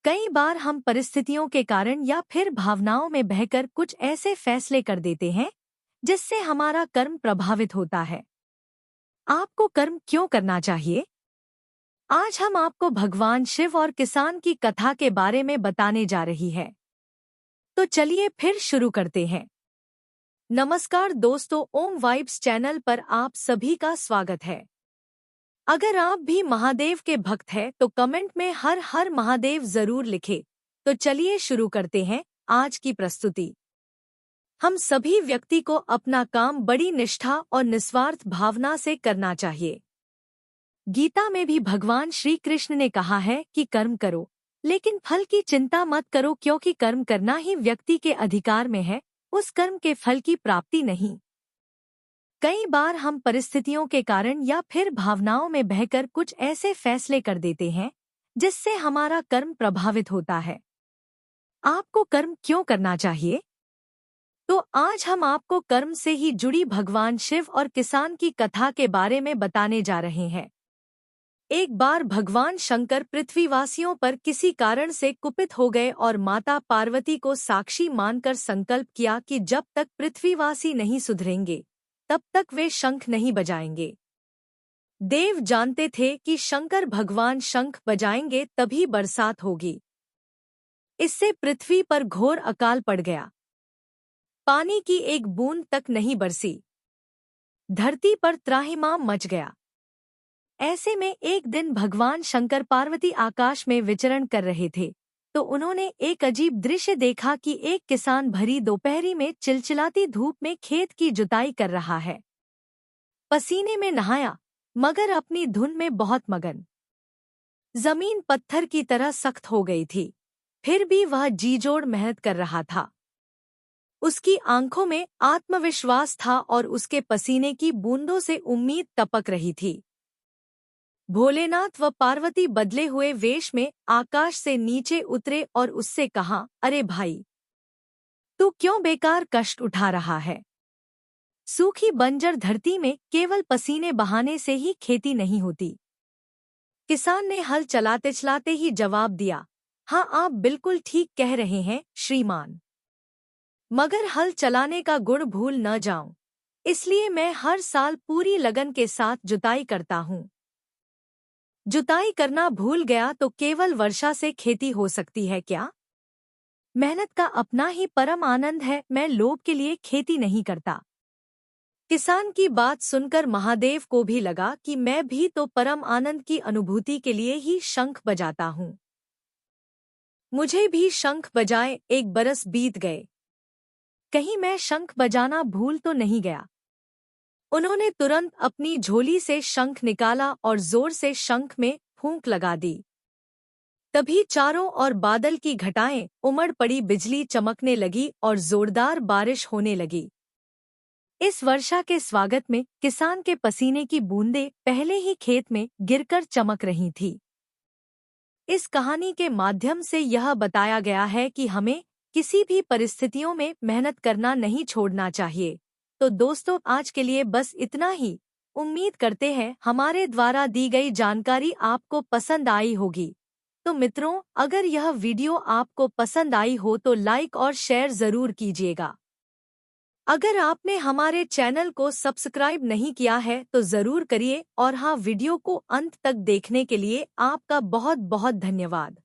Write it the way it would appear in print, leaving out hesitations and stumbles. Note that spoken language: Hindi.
कई बार हम परिस्थितियों के कारण या फिर भावनाओं में बहकर कुछ ऐसे फैसले कर देते हैं जिससे हमारा कर्म प्रभावित होता है। आपको कर्म क्यों करना चाहिए? आज हम आपको भगवान शिव और किसान की कथा के बारे में बताने जा रही है। तो चलिए फिर शुरू करते हैं। नमस्कार दोस्तों, ओम वाइब्स चैनल पर आप सभी का स्वागत है। अगर आप भी महादेव के भक्त हैं तो कमेंट में हर हर महादेव जरूर लिखें। तो चलिए शुरू करते हैं आज की प्रस्तुति। हम सभी व्यक्ति को अपना काम बड़ी निष्ठा और निस्वार्थ भावना से करना चाहिए। गीता में भी भगवान श्री कृष्ण ने कहा है कि कर्म करो, लेकिन फल की चिंता मत करो, क्योंकि कर्म करना ही व्यक्ति के अधिकार में है, उस कर्म के फल की प्राप्ति नहीं। कई बार हम परिस्थितियों के कारण या फिर भावनाओं में बहकर कुछ ऐसे फैसले कर देते हैं जिससे हमारा कर्म प्रभावित होता है। आपको कर्म क्यों करना चाहिए? तो आज हम आपको कर्म से ही जुड़ी भगवान शिव और किसान की कथा के बारे में बताने जा रहे हैं। एक बार भगवान शंकर पृथ्वीवासियों पर किसी कारण से कुपित हो गए और माता पार्वती को साक्षी मानकर संकल्प किया कि जब तक पृथ्वीवासी नहीं सुधरेंगे तब तक वे शंख नहीं बजाएंगे। देव जानते थे कि शंकर भगवान शंख बजाएंगे तभी बरसात होगी। इससे पृथ्वी पर घोर अकाल पड़ गया। पानी की एक बूंद तक नहीं बरसी। धरती पर त्राहिमाम मच गया। ऐसे में एक दिन भगवान शंकर पार्वती आकाश में विचरण कर रहे थे तो उन्होंने एक अजीब दृश्य देखा कि एक किसान भरी दोपहरी में चिलचिलाती धूप में खेत की जुताई कर रहा है। पसीने में नहाया मगर अपनी धुन में बहुत मगन। जमीन पत्थर की तरह सख्त हो गई थी, फिर भी वह जीजोड़ मेहनत कर रहा था। उसकी आंखों में आत्मविश्वास था और उसके पसीने की बूंदों से उम्मीद टपक रही थी। भोलेनाथ व पार्वती बदले हुए वेश में आकाश से नीचे उतरे और उससे कहा, अरे भाई, तू क्यों बेकार कष्ट उठा रहा है? सूखी बंजर धरती में केवल पसीने बहाने से ही खेती नहीं होती। किसान ने हल चलाते चलाते ही जवाब दिया, हाँ आप बिल्कुल ठीक कह रहे हैं श्रीमान, मगर हल चलाने का गुण भूल न जाऊं, इसलिए मैं हर साल पूरी लगन के साथ जुताई करता हूँ। जुताई करना भूल गया तो केवल वर्षा से खेती हो सकती है क्या? मेहनत का अपना ही परम आनंद है, मैं लोभ के लिए खेती नहीं करता। किसान की बात सुनकर महादेव को भी लगा कि मैं भी तो परम आनंद की अनुभूति के लिए ही शंख बजाता हूँ। मुझे भी शंख बजाए। एक बरस बीत गए, कहीं मैं शंख बजाना भूल तो नहीं गया। उन्होंने तुरंत अपनी झोली से शंख निकाला और जोर से शंख में फूंक लगा दी। तभी चारों ओर बादल की घटाएं उमड़ पड़ी, बिजली चमकने लगी और जोरदार बारिश होने लगी। इस वर्षा के स्वागत में किसान के पसीने की बूंदें पहले ही खेत में गिरकर चमक रही थी। इस कहानी के माध्यम से यह बताया गया है कि हमें किसी भी परिस्थितियों में मेहनत करना नहीं छोड़ना चाहिए। तो दोस्तों, आज के लिए बस इतना ही। उम्मीद करते हैं हमारे द्वारा दी गई जानकारी आपको पसंद आई होगी। तो मित्रों, अगर यह वीडियो आपको पसंद आई हो तो लाइक और शेयर जरूर कीजिएगा। अगर आपने हमारे चैनल को सब्सक्राइब नहीं किया है तो जरूर करिए और हाँ, वीडियो को अंत तक देखने के लिए आपका बहुत बहुत धन्यवाद।